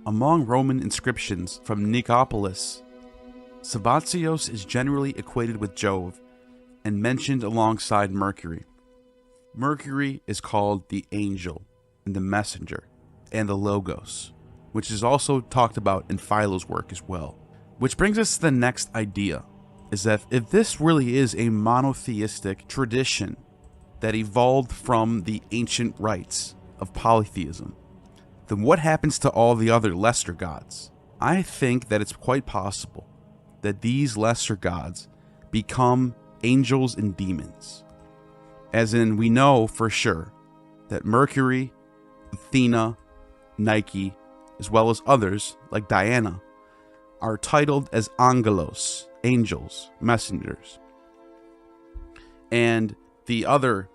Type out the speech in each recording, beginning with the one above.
Among Roman inscriptions from Nicopolis, Sabazios is generally equated with Jove and mentioned alongside Mercury. Mercury is called the angel and the messenger and the logos, which is also talked about in Philo's work as well. Which brings us to the next idea, is that if this really is a monotheistic tradition that evolved from the ancient rites of polytheism, then what happens to all the other lesser gods? I think that it's quite possible that these lesser gods become angels and demons. As in, we know for sure that Mercury, Athena, Nike, as well as others like Diana, are titled as angelos, angels, messengers. And the other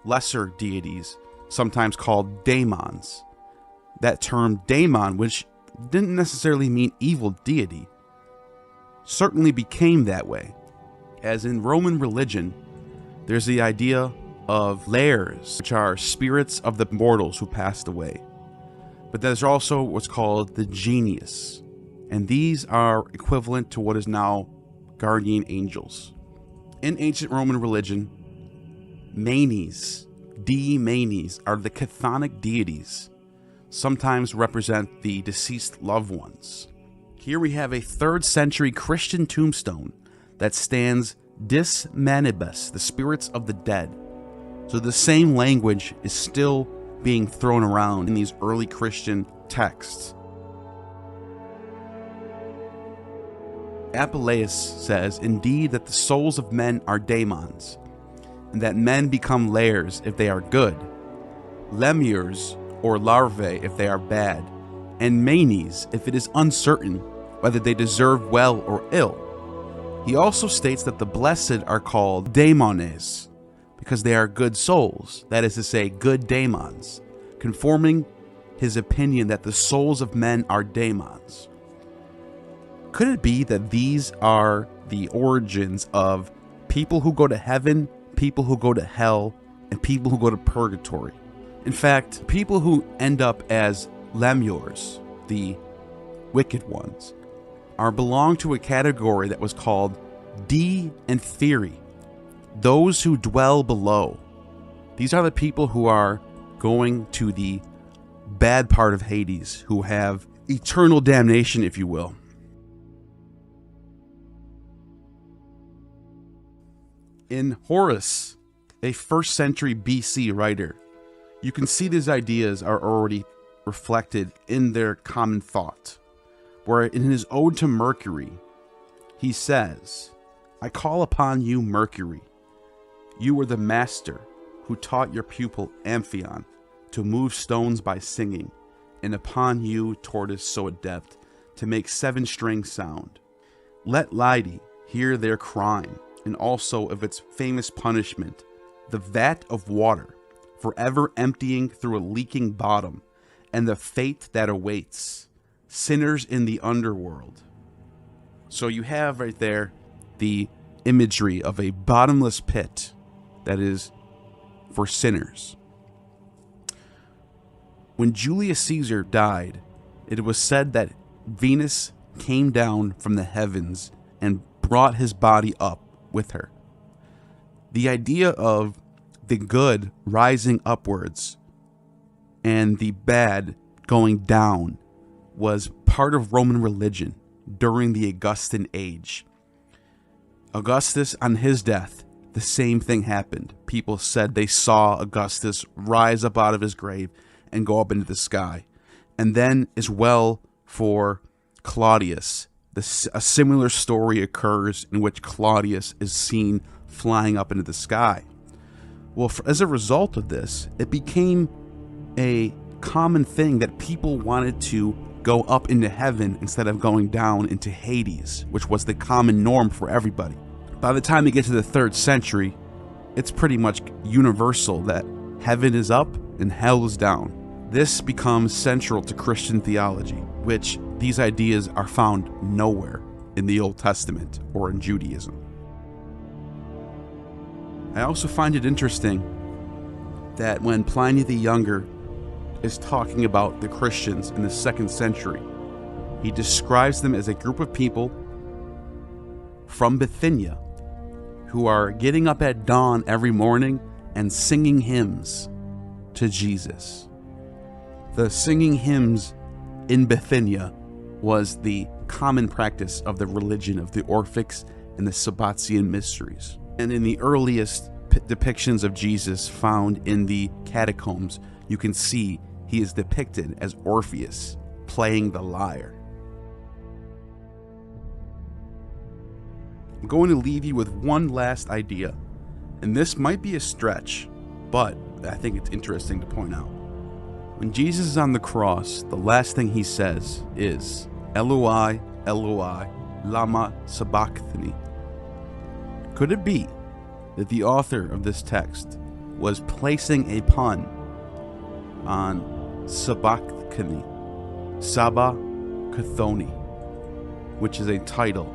lesser deities, sometimes called daemons. That term daemon, which didn't necessarily mean evil deity, certainly became that way. As in Roman religion, there's the idea of lairs, which are spirits of the mortals who passed away. But there's also what's called the genius, and these are equivalent to what is now guardian angels. In ancient Roman religion, manes, manes, are the chthonic deities, sometimes represent the deceased loved ones. Here we have a 3rd century Christian tombstone that stands dis manibus, the spirits of the dead. So the same language is still being thrown around in these early Christian texts. Apuleius says, indeed, that the souls of men are daemons, and that men become lairs if they are good, lemures or larvae if they are bad, and manes if it is uncertain whether they deserve well or ill. He also states that the blessed are called daemones, because they are good souls, that is to say, good daemons, conforming his opinion that the souls of men are daemons. Could it be that these are the origins of people who go to heaven, people who go to hell, and people who go to purgatory? In fact, people who end up as lemures, the wicked ones, belong to a category that was called D and Theory, those who dwell below. These are the people who are going to the bad part of Hades, who have eternal damnation, if you will. In Horus, a 1st century BC writer, you can see these ideas are already reflected in their common thought, where in his Ode to Mercury, he says, I call upon you, Mercury. You were the master who taught your pupil Amphion to move stones by singing, and upon you, tortoise so adept, to make 7-string sound. Let Lyde hear their crime, and also of its famous punishment, the vat of water, forever emptying through a leaking bottom, and the fate that awaits sinners in the underworld. So you have right there the imagery of a bottomless pit that is for sinners. When Julius Caesar died, it was said that Venus came down from the heavens and brought his body up with her. The idea of the good rising upwards and the bad going down was part of Roman religion during the Augustan age. Augustus, on his death, the same thing happened. People said they saw Augustus rise up out of his grave and go up into the sky. And then, as well, for Claudius, a similar story occurs in which Claudius is seen flying up into the sky. Well, as a result of this, it became a common thing that people wanted to go up into heaven instead of going down into Hades, which was the common norm for everybody. By the time you get to the 3rd century, it's pretty much universal that heaven is up and hell is down. This becomes central to Christian theology, which these ideas are found nowhere in the Old Testament or in Judaism. I also find it interesting that when Pliny the Younger is talking about the Christians in the 2nd century. He describes them as a group of people from Bithynia who are getting up at dawn every morning and singing hymns to Jesus. The singing hymns in Bithynia was the common practice of the religion of the Orphics and the Sabazian mysteries. And in the earliest depictions of Jesus found in the catacombs, you can see he is depicted as Orpheus playing the lyre. I'm going to leave you with one last idea, and this might be a stretch, but I think it's interesting to point out. When Jesus is on the cross, the last thing he says is, Eloi, Eloi, lama sabachthani. Could it be that the author of this text was placing a pun on sabachthani, Sabachthoni, which is a title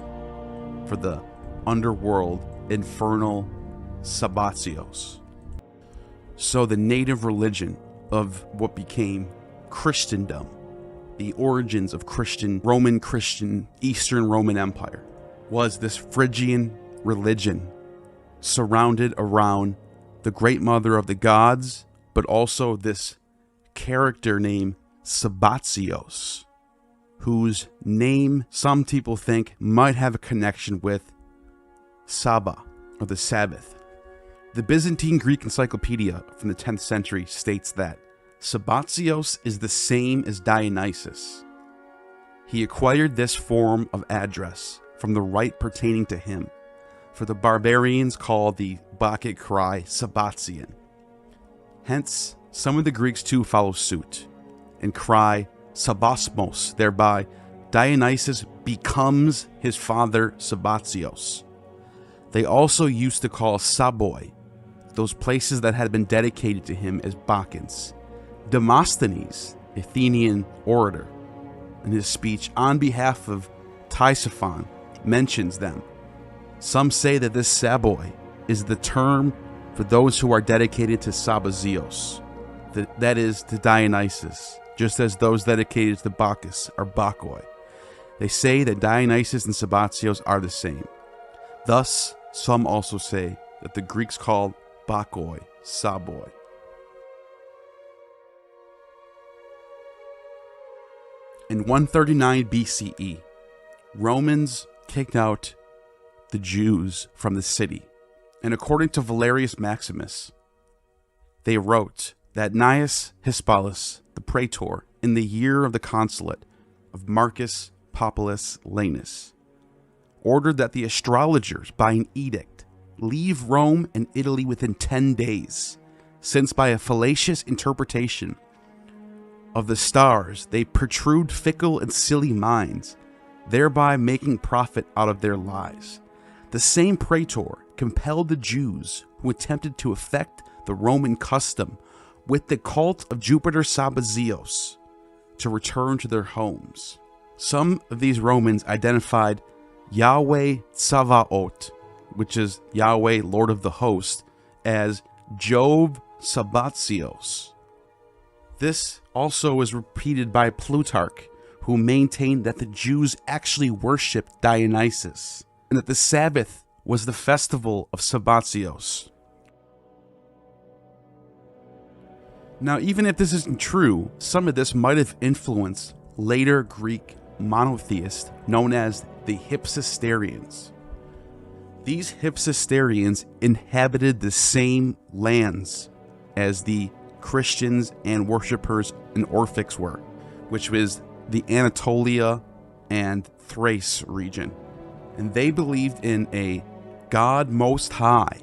for the underworld infernal Sabazios? So the native religion of what became Christendom, the origins of Roman Christian, Eastern Roman Empire, was this Phrygian religion surrounded around the great mother of the gods, but also this character named Sabazios, whose name some people think might have a connection with Saba, or the Sabbath. The Byzantine Greek Encyclopedia from the 10th century states that Sabazios is the same as Dionysus. He acquired this form of address from the rite pertaining to him, for the barbarians called the Bacchic cry Sabazian. Hence, some of the Greeks too follow suit and cry Sabasmos. Thereby, Dionysus becomes his father Sabazios. They also used to call Saboi those places that had been dedicated to him as Bacchants. Demosthenes, Athenian orator, in his speech on behalf of Tisiphon, mentions them. Some say that this Saboi is the term for those who are dedicated to Sabazios, that is, to Dionysus, just as those dedicated to Bacchus are Bacchoi. They say that Dionysus and Sabazios are the same. Thus, some also say that the Greeks called Bacchoi Saboi. In 139 BCE, Romans kicked out the Jews from the city, and according to Valerius Maximus, they wrote that Gnaeus Hispalis, the praetor, in the year of the consulate of Marcus Populus Lanus, ordered that the astrologers, by an edict, leave Rome and Italy within 10 days, since by a fallacious interpretation of the stars they protrude fickle and silly minds, thereby making profit out of their lies. The same praetor compelled the Jews who attempted to effect the Roman custom with the cult of Jupiter Sabazios to return to their homes. Some of these Romans identified Yahweh Tsavaot, which is Yahweh, Lord of the Host, as Jove Sabazios. This also was repeated by Plutarch, who maintained that the Jews actually worshipped Dionysus, and that the Sabbath was the festival of Sabazios. Now, even if this isn't true, some of this might have influenced later Greek monotheists known as the Hypsisterians. These Hypsisterians inhabited the same lands as the Christians and worshippers in Orphics were, which was the Anatolia and Thrace region. And they believed in a God Most High,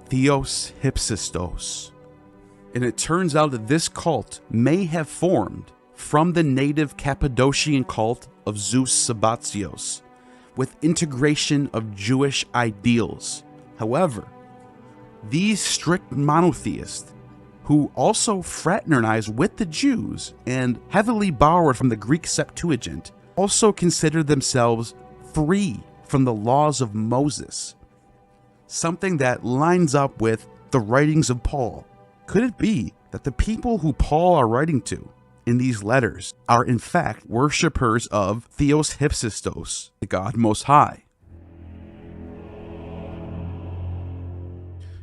Theos Hypsistos. And it turns out that this cult may have formed from the native Cappadocian cult of Zeus Sabazios, with integration of Jewish ideals. However, these strict monotheists, who also fraternized with the Jews and heavily borrowed from the Greek Septuagint, also considered themselves free from the laws of Moses, something that lines up with the writings of Paul. Could it be that the people who Paul are writing to in these letters are in fact worshippers of Theos Hypsistos, the God Most High.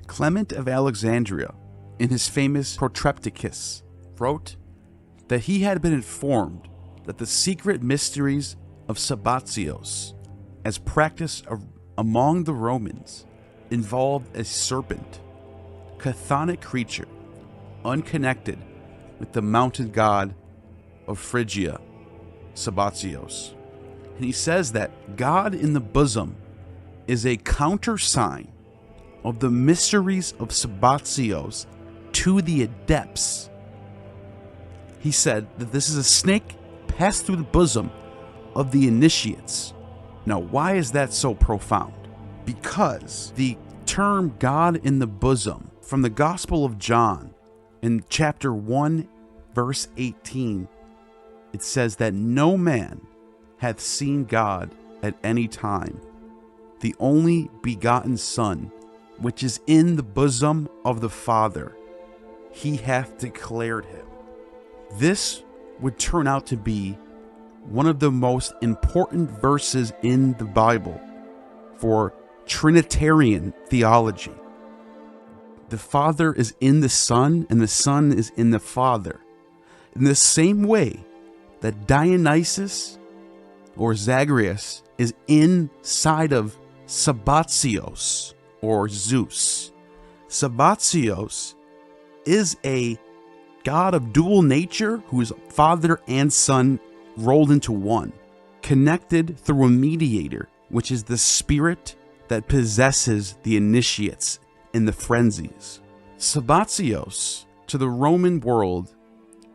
Clement of Alexandria, in his famous Protrepticus, wrote that he had been informed that the secret mysteries of Sabazios, as practiced among the Romans, involved a serpent, chthonic creature, unconnected with the mountain god of Phrygia, Sabazios. And he says that God in the bosom is a countersign of the mysteries of Sabazios to the adepts. He said that this is a snake passed through the bosom of the initiates. Now, why is that so profound? Because the term God in the bosom from the Gospel of John in chapter 1, verse 18, it says that no man hath seen God at any time. The only begotten Son, which is in the bosom of the Father, he hath declared him. This would turn out to be one of the most important verses in the Bible for Trinitarian theology. The Father is in the Son, and the Son is in the Father. In the same way that Dionysus or Zagreus is inside of Sabazios or Zeus. Sabazios is a god of dual nature who is Father and Son rolled into one, connected through a mediator, which is the spirit that possesses the initiates in the frenzies. Sabazios, to the Roman world,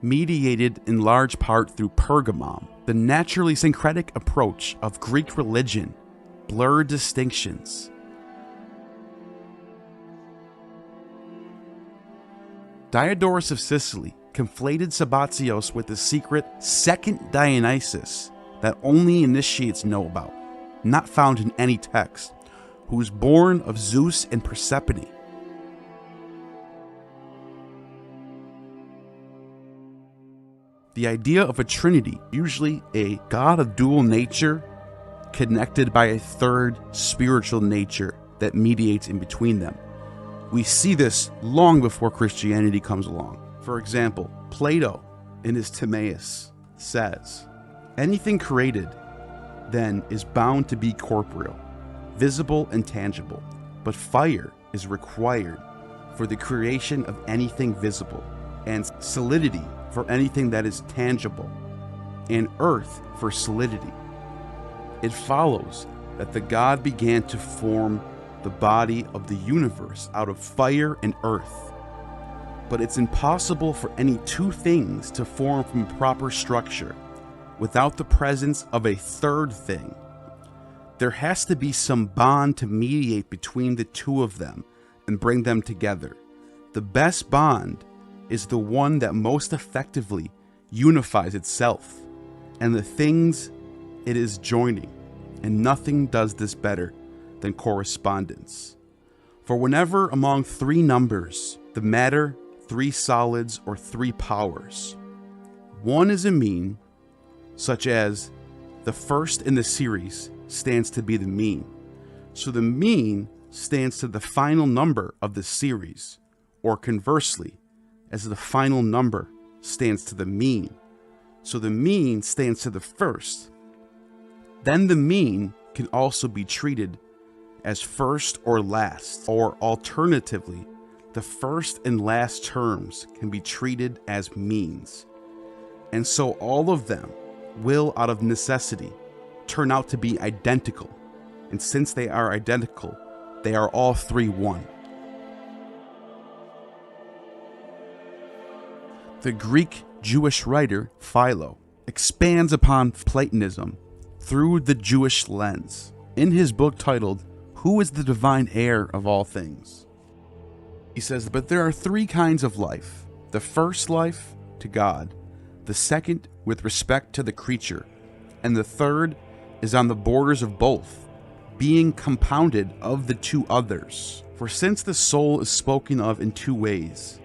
mediated in large part through Pergamum. The naturally syncretic approach of Greek religion blurred distinctions. Diodorus of Sicily conflated Sabazios with the secret second Dionysus that only initiates know about, not found in any text, who was born of Zeus and Persephone. The idea of a trinity, usually a god of dual nature, connected by a third spiritual nature that mediates in between them. We see this long before Christianity comes along. For example, Plato in his Timaeus says, anything created then is bound to be corporeal, visible and tangible, but fire is required for the creation of anything visible, and solidity for anything that is tangible, and earth for solidity. It follows that the God began to form the body of the universe out of fire and earth. But it's impossible for any two things to form from proper structure without the presence of a third thing. There has to be some bond to mediate between the two of them and bring them together. The best bond is the one that most effectively unifies itself and the things it is joining, and nothing does this better than correspondence. For whenever among three numbers, the matter, three solids, or three powers, one is a mean, such as the first in the series stands to be the mean, so the mean stands to the final number of the series, or conversely, as the final number stands to the mean, so the mean stands to the first. Then the mean can also be treated as first or last, or alternatively, the first and last terms can be treated as means. And so all of them will, out of necessity, turn out to be identical. And since they are identical, they are all three one. The Greek Jewish writer Philo expands upon Platonism through the Jewish lens in his book titled, Who is the Divine Heir of All Things? He says, but there are three kinds of life. The first life to God, the second with respect to the creature, and the third is on the borders of both, being compounded of the two others. For since the soul is spoken of in two ways,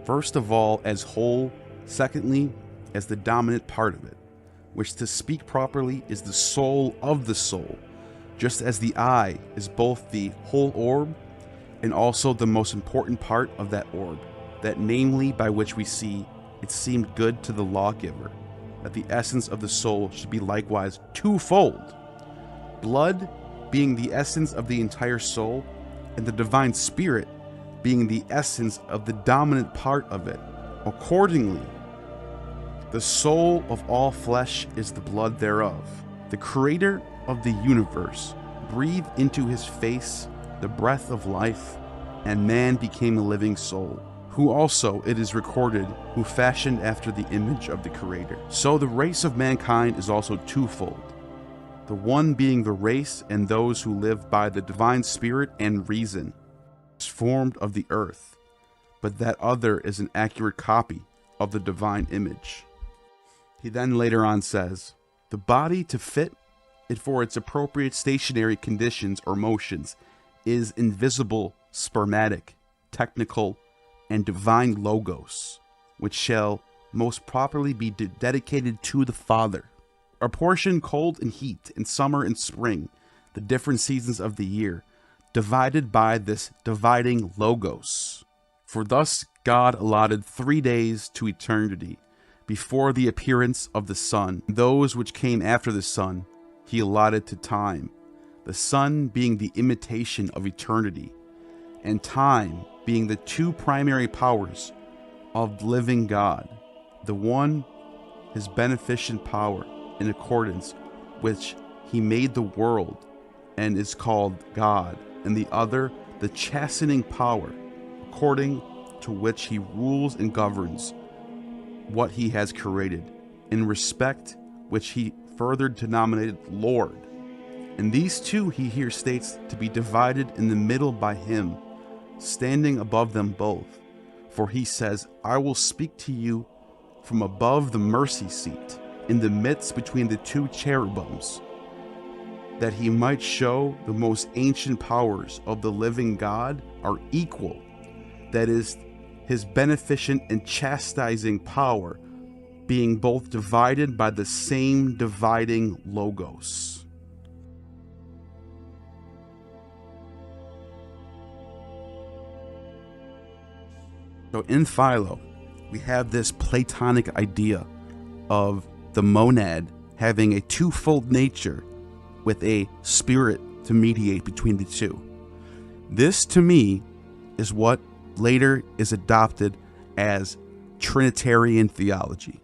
First of all, as whole. Secondly, as the dominant part of it, which to speak properly is the soul of the soul, just as the eye is both the whole orb and also the most important part of that orb, that namely by which we see it seemed good to the lawgiver, that the essence of the soul should be likewise twofold, blood being the essence of the entire soul, and the divine spirit being the essence of the dominant part of it. Accordingly, the soul of all flesh is the blood thereof. The creator of the universe breathed into his face the breath of life, and man became a living soul, who also, it is recorded, who fashioned after the image of the creator. So the race of mankind is also twofold, the one being the race and those who live by the divine spirit and reason, is formed of the earth, but that other is an accurate copy of the divine image. He then later on says, the body to fit it for its appropriate stationary conditions or motions is invisible, spermatic, technical, and divine logos, which shall most properly be dedicated to the Father. Apportion cold and heat, in summer and spring, the different seasons of the year, divided by this dividing logos. For thus God allotted 3 days to eternity, before the appearance of the sun. Those which came after the sun he allotted to time, the sun being the imitation of eternity, and time being the two primary powers of living God, the one his beneficent power, in accordance which he made the world and is called God, and the other the chastening power, according to which he rules and governs what he has created, in respect which he further denominated Lord. And these two he here states to be divided in the middle by him, standing above them both. For he says, I will speak to you from above the mercy seat, in the midst between the two cherubims, that he might show the most ancient powers of the living God are equal, that is, his beneficent and chastising power being both divided by the same dividing logos. So in Philo, we have this Platonic idea of the monad having a twofold nature with a spirit to mediate between the two. This, to me, is what later is adopted as Trinitarian theology.